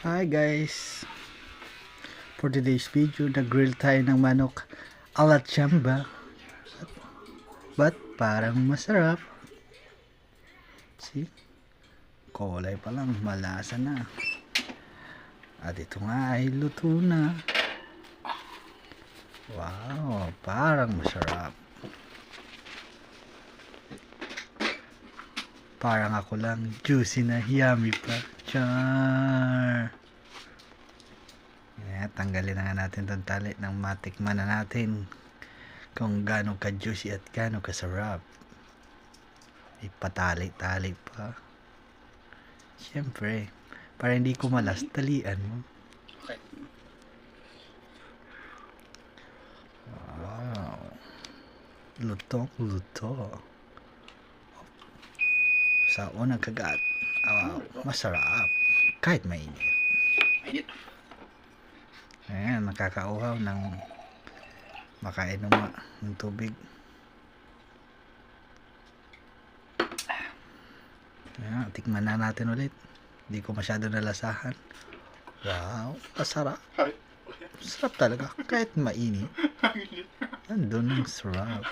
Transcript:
Hi guys! For today's video, nag-grill tayo ng manok ala chamba. But parang masarap. See? Kulay pa lang, malasa na. At ito nga ay luto na. Wow, parang masarap. Parang ako lang, juicy na, yummy pa. Char! Yeah, tanggalin na nga natin itong tali ng matikman na natin kung gaano ka-juicy at gaano kasarap. Ipatali-tali pa. Siyempre, para hindi kumalas, talian mo. Okay. Wow. Lutong-luto. Sa unang kagat, wow, masarap. Kahit mainit. Mainit. Ayan, nakakauhaw ng makainom ng tubig. Ayan, tikman na natin ulit. Hindi ko masyado nalasahan. Wow, masarap. Sarap talaga, kahit mainit. Nandun ang sarap.